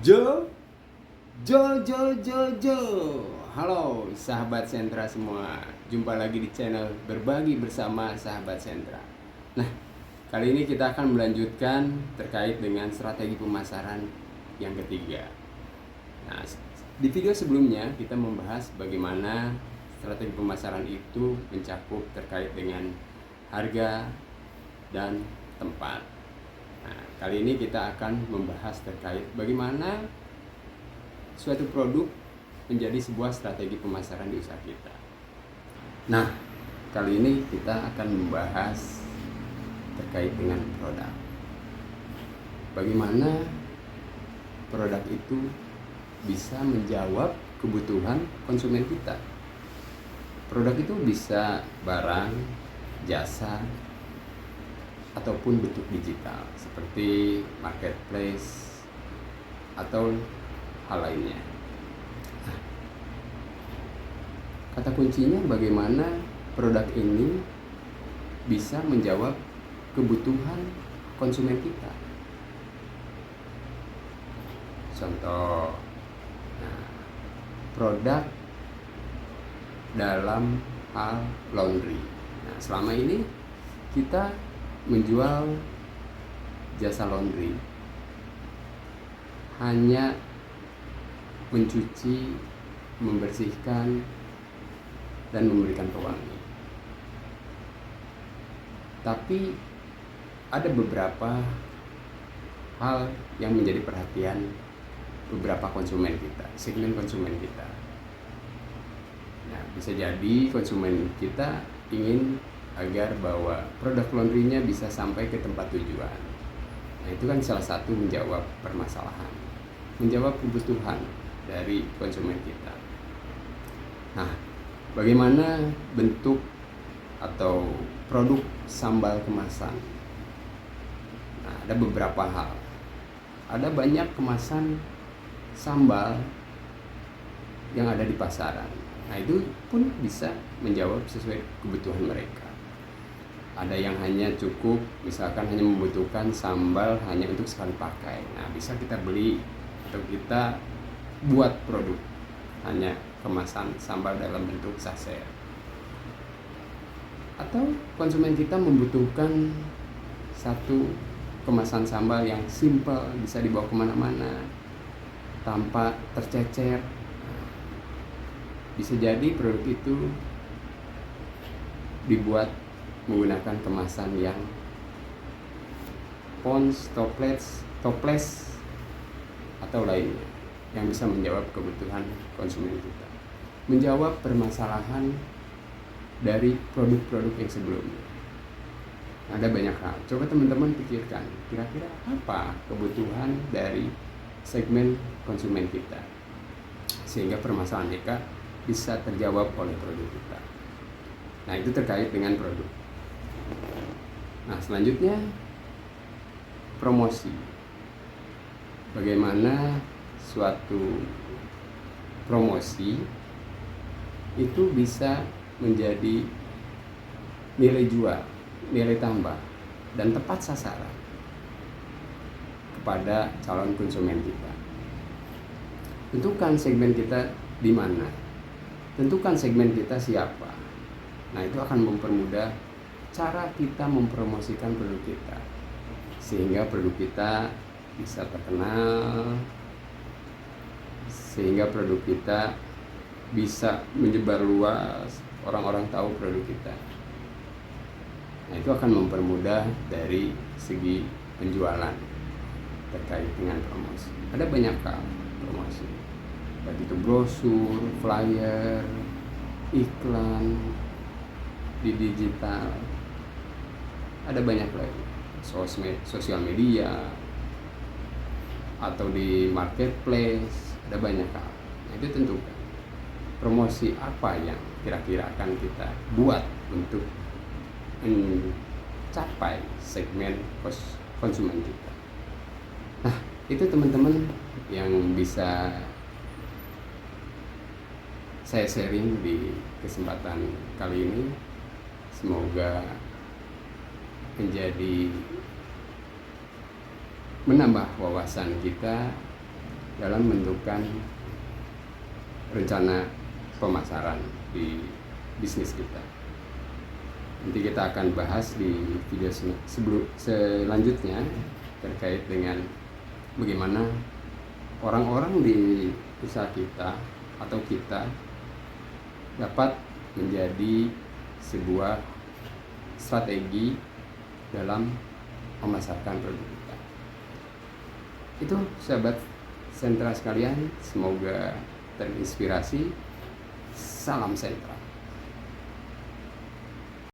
Jo, Jo. Halo sahabat sentra semua. Jumpa lagi di channel Berbagi Bersama Sahabat Sentra. Nah, kali ini kita akan melanjutkan terkait dengan strategi pemasaran yang ketiga. Nah, di video sebelumnya kita membahas bagaimana strategi pemasaran itu mencakup terkait dengan harga dan tempat. Nah, kali ini kita akan membahas terkait bagaimana suatu produk menjadi sebuah strategi pemasaran di usaha kita. Nah, kali ini kita akan membahas terkait dengan produk. Bagaimana produk itu bisa menjawab kebutuhan konsumen kita. Produk itu bisa barang, jasa, ataupun bentuk digital seperti marketplace atau hal lainnya. Nah, kata kuncinya bagaimana produk ini bisa menjawab kebutuhan konsumen kita. Contoh, produk dalam hal laundry. Nah, selama ini kita menjual jasa laundry hanya mencuci, membersihkan, dan memberikan pewangi. Tapi ada beberapa hal yang menjadi perhatian beberapa konsumen kita, segmen konsumen kita. Nah, bisa jadi konsumen kita ingin agar bahwa produk laundrynya bisa sampai ke tempat tujuan. Nah, itu kan salah satu menjawab permasalahan, menjawab kebutuhan dari konsumen kita. Nah, bagaimana bentuk atau produk sambal kemasan? Nah, ada beberapa hal. Ada banyak kemasan sambal yang ada di pasaran. Nah, itu pun bisa menjawab sesuai kebutuhan mereka. Ada yang hanya cukup, misalkan hanya membutuhkan sambal hanya untuk sekali pakai. Nah, bisa kita beli atau kita buat produk hanya kemasan sambal dalam bentuk saset. Atau konsumen kita membutuhkan satu kemasan sambal yang simple, bisa dibawa kemana-mana tanpa tercecer. Bisa jadi produk itu dibuat menggunakan kemasan yang pons, toples atau lainnya yang bisa menjawab kebutuhan konsumen kita, menjawab permasalahan dari produk-produk yang sebelumnya. Ada banyak hal. Coba teman-teman pikirkan, kira-kira apa kebutuhan dari segmen konsumen kita sehingga permasalahan mereka bisa terjawab oleh produk kita. Nah, itu terkait dengan produk. Nah, selanjutnya promosi. Bagaimana suatu promosi itu bisa menjadi nilai jual, nilai tambah, dan tepat sasaran kepada calon konsumen kita. Tentukan segmen kita di mana. Tentukan segmen kita siapa. Nah, itu akan mempermudah cara kita mempromosikan produk kita sehingga produk kita bisa terkenal, sehingga produk kita bisa menyebar luas, orang-orang tahu produk kita. Nah, itu akan mempermudah dari segi penjualan terkait dengan promosi. Ada banyak hal promosi, baik itu brosur, flyer, iklan di digital, ada banyak lagi, sosial media atau di marketplace, ada banyak hal. Nah, itu tentukan promosi apa yang kira-kira akan kita buat untuk mencapai segmen konsumen kita. Nah, itu teman-teman yang bisa saya sharing di kesempatan kali ini. Semoga menjadi menambah wawasan kita dalam menentukan rencana pemasaran di bisnis kita. Nanti kita akan bahas di video selanjutnya terkait dengan bagaimana orang-orang di usaha kita atau kita dapat menjadi sebuah strategi dalam memasarkan produk kita. Itu sahabat sentra sekalian, semoga terinspirasi. Salam sentra.